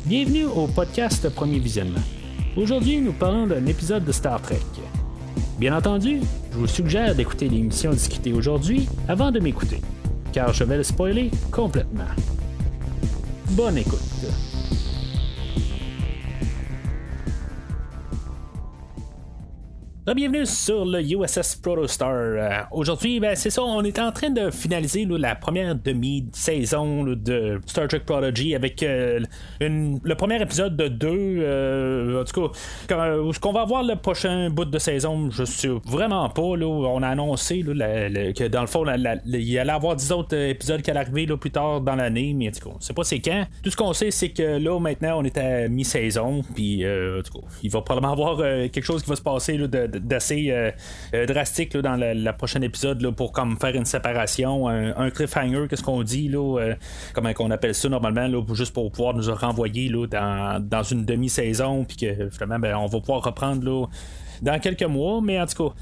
Bienvenue au podcast Premier Visionnement. Aujourd'hui, nous parlons d'un épisode de Star Trek. Bien entendu, je vous suggère d'écouter l'émission discutée aujourd'hui avant de m'écouter, car je vais le spoiler complètement. Bonne écoute. Bienvenue sur le USS Protostar. Aujourd'hui, c'est ça, on est en train de finaliser la première demi-saison de Star Trek Prodigy avec le premier épisode de 2. En tout cas, ce qu'on va voir le prochain bout de saison, je sais vraiment pas. Là, on a annoncé que dans le fond, il y allait avoir 10 autres épisodes qui allaient arriver plus tard dans l'année, mais en tout cas, on sait pas c'est quand. Tout ce qu'on sait, c'est que là, maintenant, on est à mi-saison, puis en tout cas, il va probablement avoir quelque chose qui va se passer d'assez drastique dans le prochain épisode pour comme faire une séparation, un cliffhanger, qu'est-ce qu'on dit comment on appelle ça normalement juste pour pouvoir nous renvoyer dans une demi-saison, puis que finalement on va pouvoir reprendre dans quelques mois, mais en tout cas,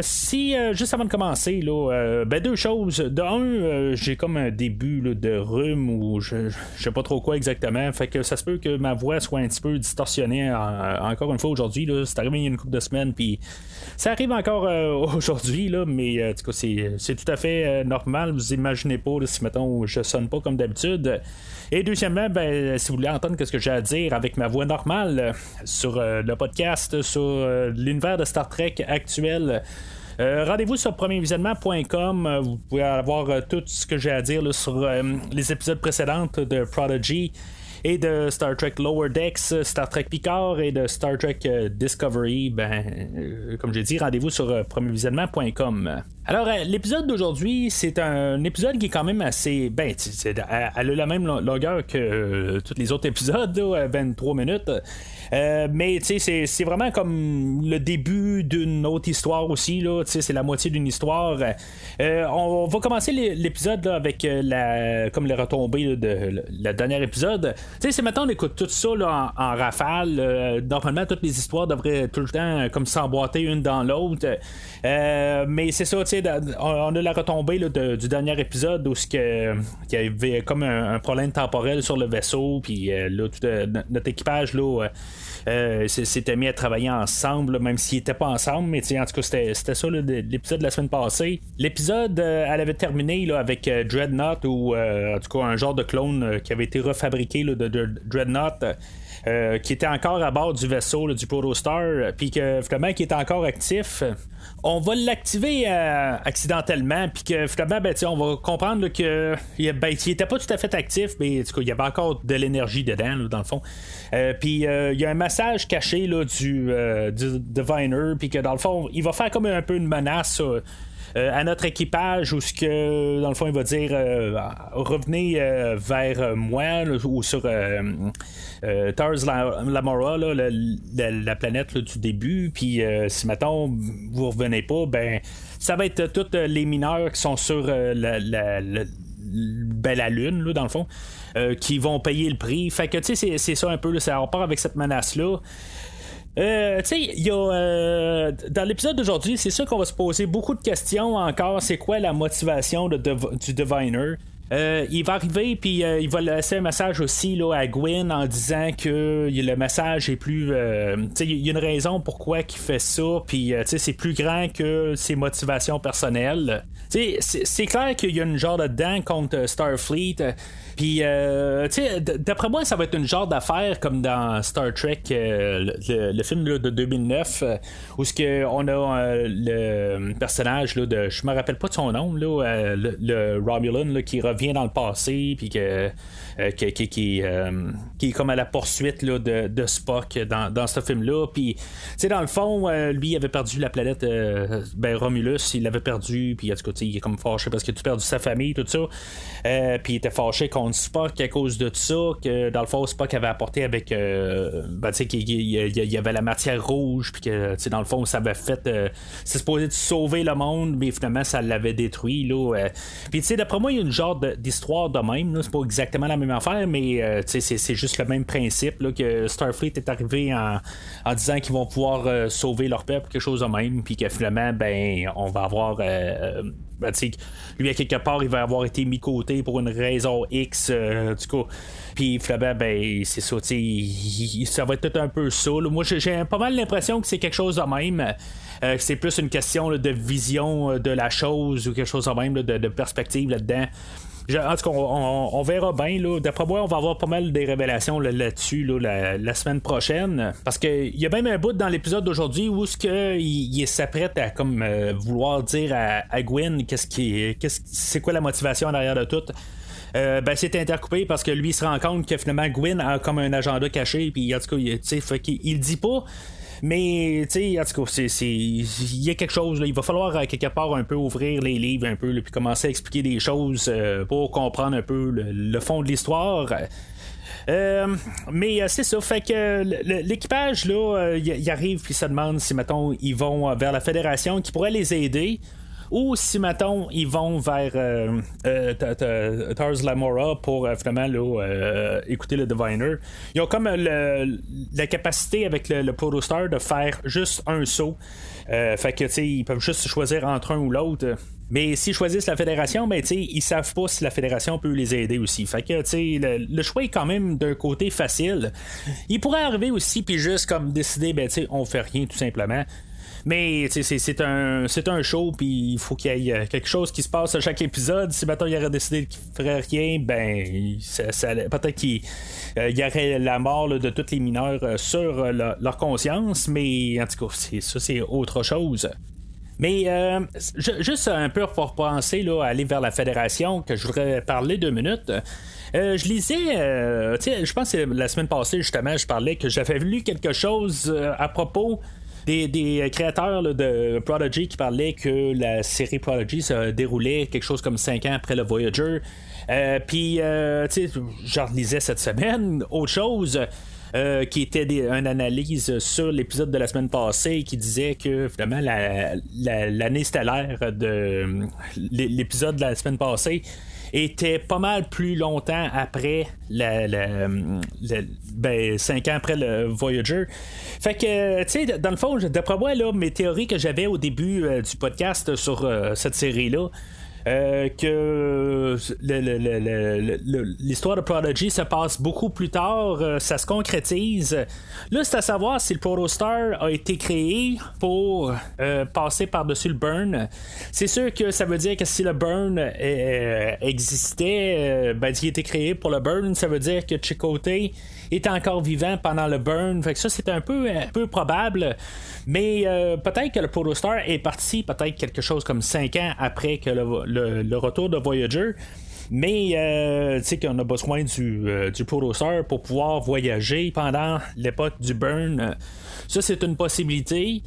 juste avant de commencer, deux choses. De un, j'ai comme un début de rhume ou je sais pas trop quoi exactement, fait que ça se peut que ma voix soit un petit peu distorsionnée encore une fois aujourd'hui. C'est arrivé il y a une couple de semaines, puis ça arrive encore aujourd'hui, mais en tout cas, c'est tout à fait normal. Vous imaginez pas si, mettons, je sonne pas comme d'habitude. Et deuxièmement, si vous voulez entendre ce que j'ai à dire avec ma voix normale sur le podcast, sur l'univers de Star Trek actuel, rendez-vous sur premiervisionnement.com. Vous pouvez avoir tout ce que j'ai à dire sur les épisodes précédents de Prodigy et de Star Trek Lower Decks, Star Trek Picard et de Star Trek Discovery. Comme j'ai dit, rendez-vous sur premiervisionnement.com. Alors, l'épisode d'aujourd'hui, c'est un épisode qui est quand même assez... elle a la même longueur que tous les autres épisodes, 23 minutes. Mais c'est vraiment comme le début d'une autre histoire aussi. C'est la moitié d'une histoire. On va commencer l'épisode avec comme les retombées de la dernière épisode. C'est maintenant on écoute tout ça en rafale. Normalement, toutes les histoires devraient tout le temps comme s'emboîter une dans l'autre. Mais c'est ça, on a la retombée du dernier épisode où il y avait comme un problème temporel sur le vaisseau, puis tout notre équipage s'était mis à travailler ensemble, même s'ils n'étaient pas ensemble, mais en tout cas c'était ça l'épisode de la semaine passée. L'épisode elle avait terminé avec Dreadnought, ou en tout cas un genre de clone qui avait été refabriqué de Dreadnought, qui était encore à bord du vaisseau du Protostar, puis que finalement qui était encore actif. On va l'activer accidentellement, puis que finalement on va comprendre qu'il était pas tout à fait actif, mais en tout cas, il y avait encore de l'énergie dedans dans le fond. Puis il y a un message caché du Diviner, puis que dans le fond il va faire comme un peu une menace à notre équipage, où ce que dans le fond il va dire revenez vers moi, ou sur Tars Lamora, la planète du début, puis si mettons vous revenez pas, ça va être tous les mineurs qui sont sur la Lune dans le fond, qui vont payer le prix. Fait que c'est ça un peu, ça repart avec cette menace là. Il y a dans l'épisode d'aujourd'hui, c'est sûr qu'on va se poser beaucoup de questions encore. C'est quoi la motivation du Diviner? Il va arriver, puis il va laisser un message aussi à Gwyn en disant que le message est plus il y a une raison pourquoi il fait ça, puis c'est plus grand que ses motivations personnelles. C'est clair qu'il y a une genre de dent contre Starfleet. Puis, d'après moi, ça va être une genre d'affaire comme dans Star Trek, le film de 2009, où on a le personnage je me rappelle pas de son nom, le Romulan qui revient dans le passé, puis qui est comme à la poursuite de Spock dans ce film-là. Puis, dans le fond, lui, il avait perdu la planète Romulus, il l'avait perdu, puis en tout cas, il est comme fâché parce qu'il a tout perdu sa famille, tout ça. Puis il était fâché contre Spock à cause de tout ça, que dans le fond Spock avait apporté avec qu'il y avait la matière rouge, puis que dans le fond ça avait fait c'est supposé de sauver le monde, mais finalement ça l'avait détruit puis d'après moi il y a une genre d'histoire de même, c'est pas exactement la même affaire, mais c'est juste le même principe que Starfleet est arrivé en disant qu'ils vont pouvoir sauver leur peuple, quelque chose de même, puis que finalement on va avoir lui à quelque part il va avoir été mis côté pour une raison X X, du coup. Puis finalement, ben, c'est ça, ça va être tout un peu ça. Là. Moi, j'ai pas mal l'impression que c'est quelque chose de même. Que c'est plus une question là, de vision de la chose ou quelque chose de même, là, de perspective là-dedans. En tout cas, on verra bien. Là. D'après moi, on va avoir pas mal des révélations là-dessus la semaine prochaine. Parce qu'il y a même un bout dans l'épisode d'aujourd'hui où il s'apprête à comme vouloir dire à Gwen c'est quoi la motivation en arrière de tout. C'est intercoupé parce que lui il se rend compte que finalement Gwen a comme un agenda caché. Puis en tout cas, fait qu'il le dit pas. Mais, tu sais, en tout cas, il y a quelque chose, là, il va falloir quelque part un peu ouvrir les livres un peu, là, puis commencer à expliquer des choses pour comprendre un peu le fond de l'histoire. Mais c'est ça, fait que l'équipage, là, il arrive, puis ça demande si, mettons, ils vont vers la Fédération qui pourrait les aider. Ou si, mettons, ils vont vers Tars Lamora pour finalement là, écouter le Diviner. Ils ont comme la capacité avec le Protostar de faire juste un saut. Fait que, tu sais, ils peuvent juste choisir entre un ou l'autre. Mais s'ils choisissent la Fédération, ben, tu sais, ils savent pas si la Fédération peut les aider aussi. Fait que, tu sais, le choix est quand même d'un côté facile. Il pourrait arriver aussi, puis juste comme décider, ben, tu sais, on fait rien tout simplement. Mais c'est un show, puis il faut qu'il y ait quelque chose qui se passe à chaque épisode. Si maintenant il aurait décidé qu'il ferait rien, ben peut-être qu'il y aurait la mort là, de tous les mineurs sur leur conscience. Mais en tout cas, c'est autre chose. Mais juste un peu pour penser là, à aller vers la Fédération, que je voudrais parler 2 minutes. Je lisais, je pense que la semaine passée, justement, je parlais que j'avais lu quelque chose à propos des créateurs là, de Prodigy qui parlaient que la série Prodigy se déroulait quelque chose comme 5 ans après le Voyager. Puis, tu sais, j'en lisais cette semaine. Autre chose. Qui était une analyse sur l'épisode de la semaine passée qui disait que finalement l'année stellaire de l'épisode de la semaine passée était pas mal plus longtemps après 5 ans après le Voyager. Fait que, tu sais, dans le fond, d'après moi, là, mes théories que j'avais au début du podcast sur cette série-là, que l'histoire de Prodigy se passe beaucoup plus tard, ça se concrétise. Là, c'est à savoir si le Protostar a été créé pour passer par-dessus le burn. C'est sûr que ça veut dire que si le burn existait, il a été créé pour le burn, ça veut dire que Chakotay est encore vivant pendant le burn. Fait que ça, c'est un peu probable. Mais peut-être que le Protostar est parti peut-être quelque chose comme 5 ans après que le retour de Voyager. Mais tu sais qu'on a besoin du Protostar pour pouvoir voyager pendant l'époque du burn. Ça, c'est une possibilité.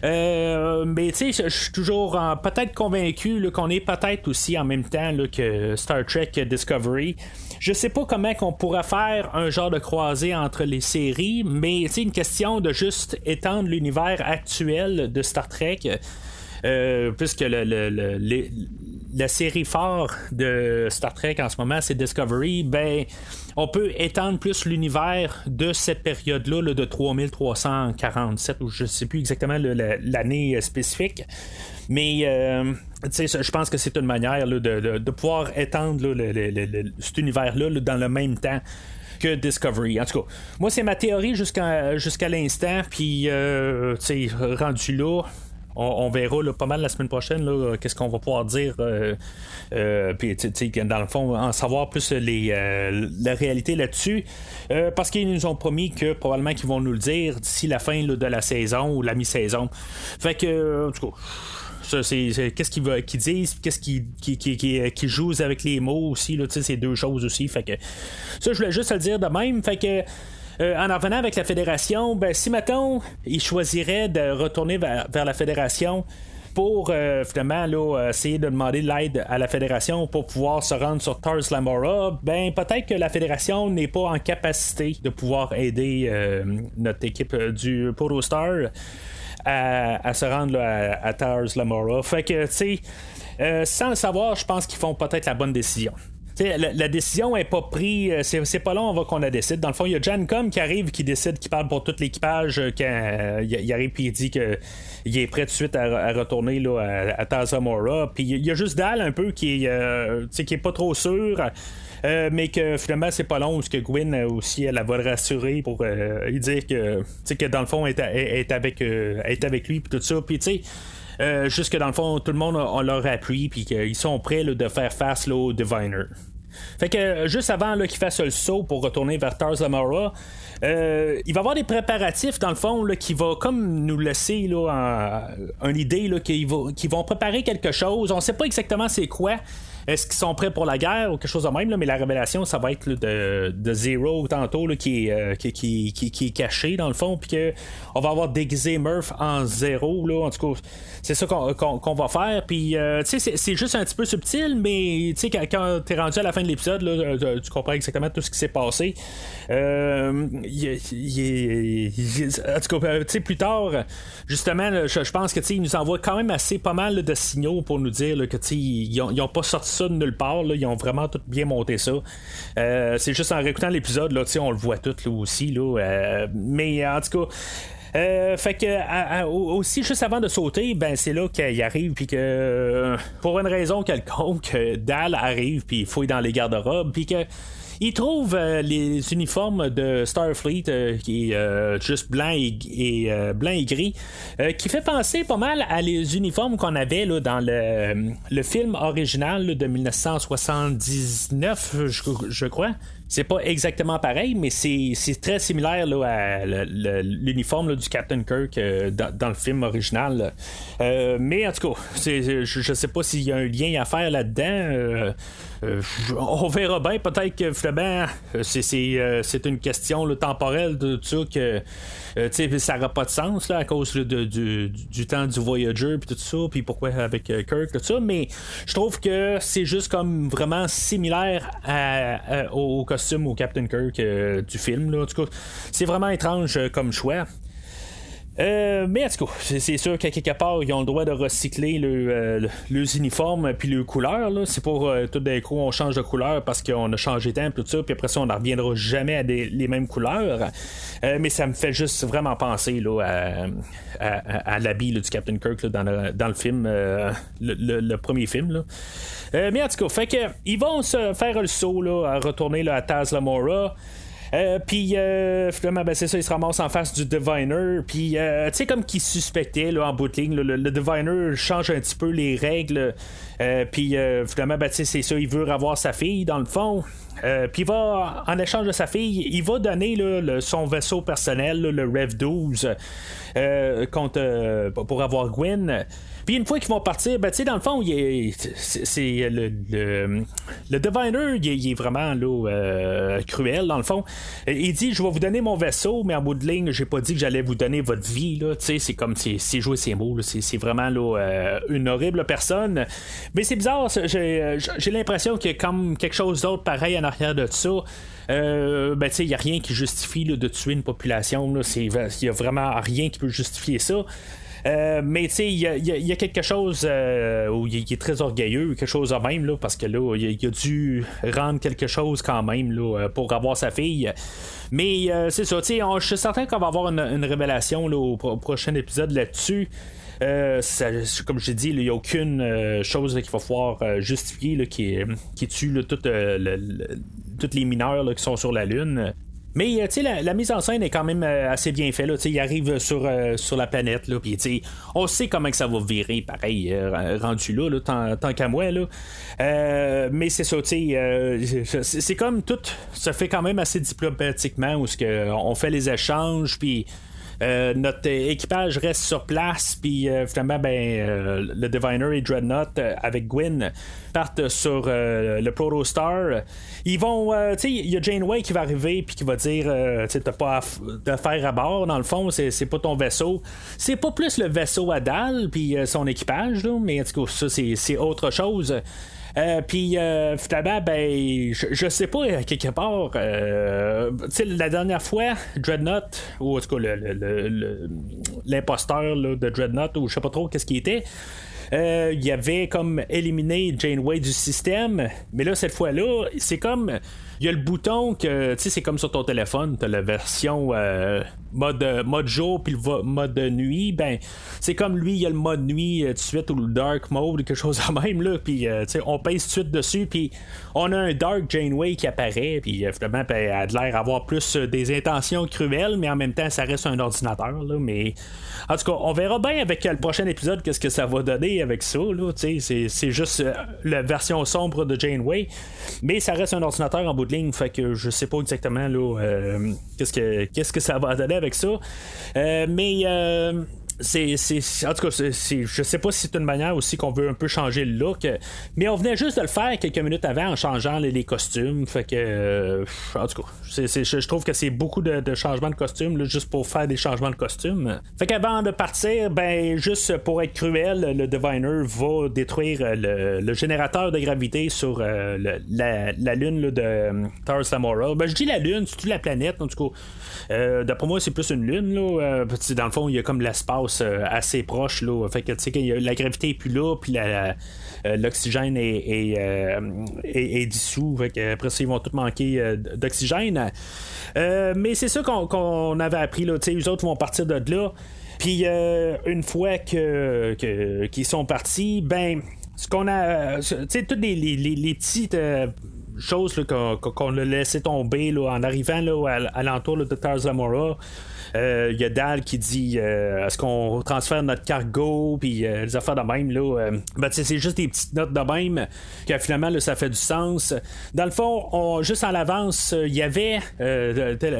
Mais tu sais, je suis toujours peut-être convaincu là, qu'on est peut-être aussi en même temps là, que Star Trek Discovery. Je sais pas comment qu'on pourrait faire un genre de croisée entre les séries, mais c'est une question de juste étendre l'univers actuel de Star Trek. Puisque la série phare de Star Trek en ce moment, c'est Discovery, ben on peut étendre plus l'univers de cette période-là là, de 3347, ou je sais plus exactement l'année spécifique. Mais je pense que c'est une manière là, de pouvoir étendre là, cet univers-là là, dans le même temps que Discovery. En tout cas, moi c'est ma théorie jusqu'à l'instant, puis rendu là, on verra là, pas mal la semaine prochaine là, qu'est-ce qu'on va pouvoir dire, puis dans le fond en savoir plus la réalité là-dessus, parce qu'ils nous ont promis que probablement qu'ils vont nous le dire d'ici la fin là, de la saison ou la mi-saison. Fait que en tout cas, ça, c'est qu'est-ce qu'ils disent, qu'est-ce qui jouent avec les mots aussi là, c'est deux choses aussi. Fait que ça, je voulais juste le dire de même. Fait que en revenant avec la Fédération, ben, si mettons ils choisiraient de retourner vers la Fédération pour finalement là, essayer de demander de l'aide à la Fédération pour pouvoir se rendre sur Tars Lamora, ben peut-être que la Fédération n'est pas en capacité de pouvoir aider notre équipe du Protostar à se rendre là, à Tars Lamora. Fait que tu sais, sans le savoir, je pense qu'ils font peut-être la bonne décision. La décision est pas prise, c'est pas long avant qu'on la décide. Dans le fond, il y a Jan Com qui arrive, qui décide, qui parle pour tout l'équipage, quand il arrive et il dit qu'il est prêt tout de suite à retourner là, à Tars Lamora. Puis il y a juste Dal un peu qui est pas trop sûr. mais que finalement c'est pas long, parce que Gwen aussi elle va le rassurer pour lui dire que dans le fond elle est avec lui puis tout ça, puis tu sais juste que dans le fond tout le monde on leur appuie puis qu'ils sont prêts là, de faire face là, au Diviner. Fait que juste avant là, qu'il fasse le saut pour retourner vers Tars Lamora, il va y avoir des préparatifs dans le fond là, qui va comme nous laisser là, une idée là, qu'ils vont préparer quelque chose. On sait pas exactement c'est quoi. Est-ce qu'ils sont prêts pour la guerre ou quelque chose de même, là, mais la révélation, ça va être là, de Zero tantôt là, qui est caché dans le fond, puis qu'on va avoir déguisé Murph en Zero. Là, en tout cas, c'est ça qu'on va faire. Puis, tu sais, c'est juste un petit peu subtil, mais tu sais, quand t'es rendu à la fin de l'épisode, là, tu comprends exactement tout ce qui s'est passé. En tout cas, tu sais, plus tard, justement, là, je pense que tu sais, ils nous envoient quand même pas mal là, de signaux pour nous dire là, que tu sais, ils ont pas sorti ça de nulle part, là, ils ont vraiment tout bien monté ça. C'est juste en réécoutant l'épisode, là, on le voit tout là, aussi. Là, mais en tout cas. Fait que aussi juste avant de sauter, ben c'est là qu'il arrive puis que pour une raison quelconque, Dal arrive puis il fouille dans les garde-robes puis que il trouve les uniformes de Starfleet qui est juste blanc et gris, qui fait penser pas mal à les uniformes qu'on avait là, dans le film original là, de 1979, je crois. C'est pas exactement pareil, mais c'est très similaire là, à l'uniforme là, du Captain Kirk dans le film original. Mais en tout cas, je sais pas s'il y a un lien à faire là-dedans. On verra bien. Peut-être que finalement, c'est une question là, temporelle de tout ça que ça n'aura pas de sens là, à cause là, du temps du Voyager puis tout ça, puis pourquoi avec Kirk, tout ça. Mais je trouve que c'est juste comme vraiment similaire au costume au Captain Kirk du film. Là. En tout cas, c'est vraiment étrange comme choix. Mais en tout cas, c'est sûr qu'à quelque part, ils ont le droit de recycler leurs uniformes puis leurs couleurs. Là. C'est pour tout d'un coup, on change de couleur parce qu'on a changé de temps, tout ça, puis après ça, on ne reviendra jamais à les mêmes couleurs. Mais ça me fait juste vraiment penser là, à l'habit là, du Captain Kirk là, dans le film, le premier film. Là. Mais en tout cas, fait que ils vont se faire le saut là, à retourner là, à Taz Lamora. Puis finalement ben c'est ça, il se ramasse en face du Diviner, puis tu sais comme qu'il suspectait là, en bout de ligne, le Diviner change un petit peu les règles, puis finalement ben c'est ça, il veut revoir sa fille dans le fond. Puis il va, en échange de sa fille, il va donner là, son vaisseau personnel, là, le Rev 12, pour avoir Gwen. Puis une fois qu'ils vont partir, ben tu sais dans le fond, c'est le Diviner, il est vraiment là, cruel dans le fond. Il dit je vais vous donner mon vaisseau, mais en bout de ligne, j'ai pas dit que j'allais vous donner votre vie là. Tu sais c'est comme c'est jouer ses mots là. C'est vraiment là une horrible personne. Mais c'est bizarre, j'ai l'impression qu'il y a comme quelque chose d'autre pareil en arrière de ça. Ben tu sais il y a rien qui justifie là, de tuer une population là. Il y a vraiment rien qui peut justifier ça. Mais tu sais, il y a quelque chose où il est très orgueilleux, quelque chose de même, là, parce que là, il a dû rendre quelque chose quand même là, pour avoir sa fille. Mais c'est ça, tu sais, je suis certain qu'on va avoir une révélation là, au prochain épisode là-dessus. Comme je dit, il n'y a aucune chose là, qu'il va falloir justifier là, qui tue là, toutes les mineurs là, qui sont sur la Lune. Mais tu sais la mise en scène est quand même assez bien faite là, il arrive sur la planète là, puis on sait comment que ça va virer pareil rendu là tant qu'à moi là. Mais c'est ça, c'est comme tout se fait quand même assez diplomatiquement où on fait les échanges puis notre équipage reste sur place puis finalement le Diviner et Dreadnought avec Gwen partent sur le Protostar. Ils vont il y a Janeway qui va arriver puis qui va dire t'as pas d'affaires à bord dans le fond, c'est pas ton vaisseau, c'est pas plus le vaisseau à Dal puis son équipage là, mais en tout cas ça c'est autre chose. Puis finalement je sais pas quelque part la dernière fois Dreadnought ou en tout cas l'imposteur là, de Dreadnought ou je sais pas trop qu'est-ce qui était, il avait comme éliminé Janeway du système, mais là cette fois-là c'est comme il y a le bouton que, tu sais, c'est comme sur ton téléphone, t'as la version mode jour puis le mode nuit. Ben, c'est comme lui, il y a le mode nuit tout de suite ou le dark mode, quelque chose de même, là. Puis, tu sais, on pèse tout de suite dessus, puis on a un Dark Janeway qui apparaît, puis finalement, ben, elle a l'air d'avoir plus des intentions cruelles, mais en même temps, ça reste un ordinateur, là. Mais en tout cas, on verra bien avec le prochain épisode qu'est-ce que ça va donner avec ça, là. Tu sais, c'est juste la version sombre de Janeway, mais ça reste un ordinateur en bout de ligne, fait que je sais pas exactement là, qu'est-ce que ça va donner avec ça. Mais en tout cas, je sais pas si c'est une manière aussi qu'on veut un peu changer le look, mais on venait juste de le faire quelques minutes avant en changeant les costumes, fait que en tout cas, je trouve que c'est beaucoup de changements de costumes là, juste pour faire des changements de costumes. Fait qu'avant de partir, ben juste pour être cruel, le Diviner va détruire le générateur de gravité sur la lune là, de Tars Lamora. Ben je dis la lune, c'est toute la planète en tout cas. D'après moi, c'est plus une lune là. Dans le fond, il y a comme l'espace assez proche là. Fait que tu sais la gravité est plus là, puis l'oxygène est dissous. Fait que après ça, ils vont tous manquer d'oxygène. Mais c'est ça qu'on avait appris là. Tu sais, eux autres vont partir de là. Puis une fois qu'ils sont partis, ben ce qu'on a, tu sais, toutes les petites choses là, qu'on a laissé tomber là, en arrivant là, à l'entour là, de Tars Lamora. Il y a Dal qui dit est-ce qu'on transfère notre cargo, puis les affaires de même là, ben, c'est juste des petites notes de même que finalement là, ça fait du sens. Dans le fond, juste en l'avance, il y avait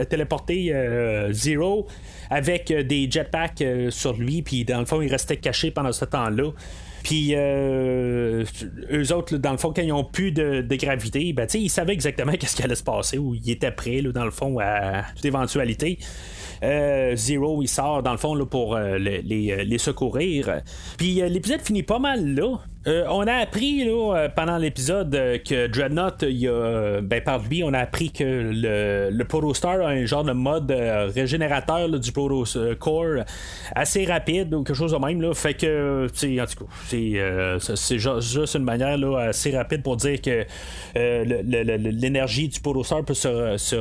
téléporté Zero avec des jetpacks sur lui, puis dans le fond il restait caché pendant ce temps-là. Puis eux autres, là, dans le fond, quand ils ont plus de gravité, ben, ils savaient exactement qu'est-ce qui allait se passer, ou ils étaient prêts, là, dans le fond, à toute éventualité. Zero, il sort, dans le fond, là, pour les secourir. Puis l'épisode finit pas mal là. On a appris là, pendant l'épisode que Dreadnought, par lui, on a appris que le Protostar a un genre de mode régénérateur là, du Protocore assez rapide ou quelque chose de même. Là, fait que, en tout cas, c'est juste une manière là, assez rapide pour dire que l'énergie du Protostar peut se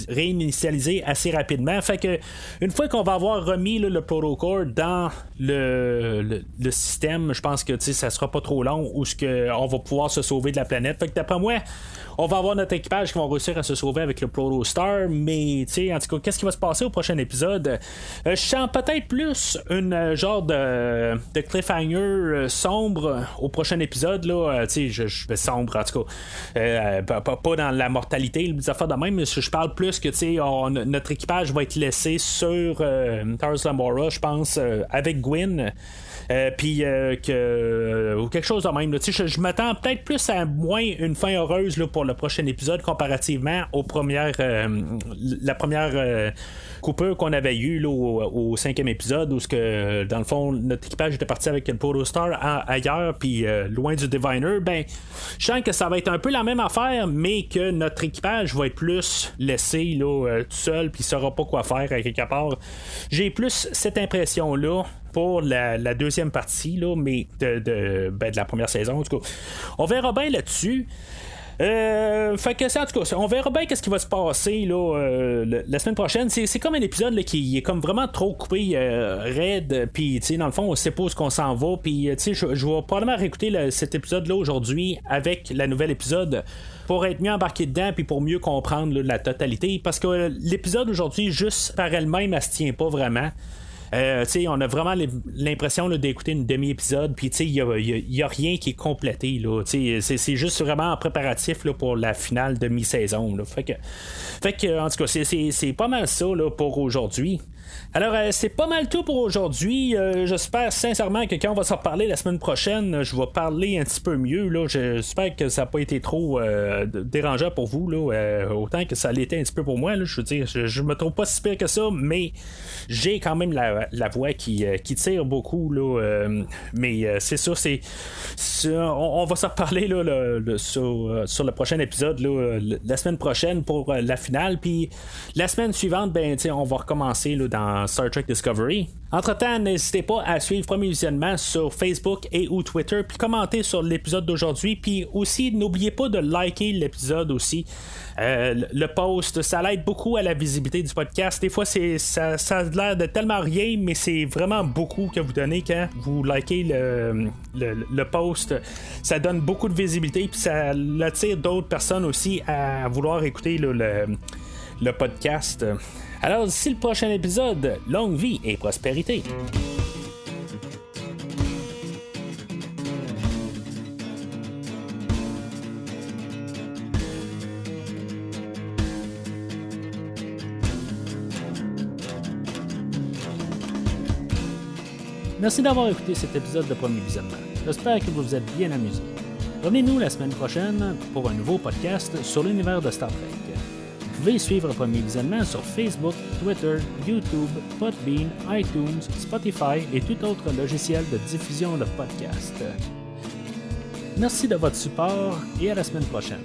réinitialiser assez rapidement. Fait que, une fois qu'on va avoir remis là, le Protocore dans le système, je pense que ça sera pas trop long où on va pouvoir se sauver de la planète. Fait que d'après moi, on va avoir notre équipage qui va réussir à se sauver avec le Protostar, mais en tout cas, qu'est-ce qui va se passer au prochain épisode? Je sens peut-être plus une genre de cliffhanger sombre au prochain épisode là. Je vais sombre en tout cas, pas dans la mortalité, les affaires de même, mais je parle plus que notre équipage va être laissé sur Tars Lamora, je pense, avec Gwyn. Puis ou quelque chose de même. Je m'attends peut-être plus à moins une fin heureuse là, pour le prochain épisode comparativement aux la première coupure qu'on avait eue là, au 5e épisode où dans le fond notre équipage était parti avec le Protostar ailleurs puis loin du Diviner. Ben je sens que ça va être un peu la même affaire, mais que notre équipage va être plus laissé là, tout seul puis il saura pas quoi faire à quelque part. J'ai plus cette impression là pour la deuxième partie là, mais de la première saison en tout cas. On verra bien là-dessus. Fait que ça, en tout cas, on verra bien qu'est-ce qui va se passer là, la semaine prochaine. C'est comme un épisode là, qui est comme vraiment trop coupé raide, puis dans le fond on sait pas où qu'on s'en va, puis je vais probablement réécouter cet épisode là aujourd'hui avec la nouvelle épisode pour être mieux embarqué dedans puis pour mieux comprendre là, la totalité, parce que l'épisode aujourd'hui juste par elle-même elle se tient pas vraiment. On a vraiment l'impression là, d'écouter une demi-épisode, puis il y a rien qui est complété là, c'est juste vraiment en préparatif là, pour la finale de mi-saison là. Fait que en tout cas c'est pas mal ça là, pour aujourd'hui. Alors, c'est pas mal tout pour aujourd'hui. J'espère sincèrement que quand on va s'en reparler la semaine prochaine, je vais parler un petit peu mieux. Là. J'espère que ça n'a pas été trop dérangeant pour vous, là, autant que ça l'était un petit peu pour moi. Là. Je veux dire, je me trouve pas si pire que ça, mais j'ai quand même la voix qui tire beaucoup. Là, mais c'est sûr, on va s'en reparler là, sur le prochain épisode là, la semaine prochaine pour la finale. Puis la semaine suivante, on va recommencer là, dans dans Star Trek Discovery. Entre-temps, n'hésitez pas à suivre Premier Visionnement sur Facebook et ou Twitter, puis commenter sur l'épisode d'aujourd'hui, puis aussi n'oubliez pas de liker l'épisode aussi. Le post, ça l'aide beaucoup à la visibilité du podcast. Des fois, ça a l'air de tellement rien, mais c'est vraiment beaucoup que vous donnez quand vous likez le post. Ça donne beaucoup de visibilité, puis ça attire d'autres personnes aussi à vouloir écouter le podcast. Alors, d'ici le prochain épisode, longue vie et prospérité. Merci d'avoir écouté cet épisode de Premier Visionnement. J'espère que vous vous êtes bien amusés. Revenez-nous la semaine prochaine pour un nouveau podcast sur l'univers de Star Trek. Vous pouvez suivre Premier Visionnement sur Facebook, Twitter, YouTube, Podbean, iTunes, Spotify et tout autre logiciel de diffusion de podcasts. Merci de votre support et à la semaine prochaine.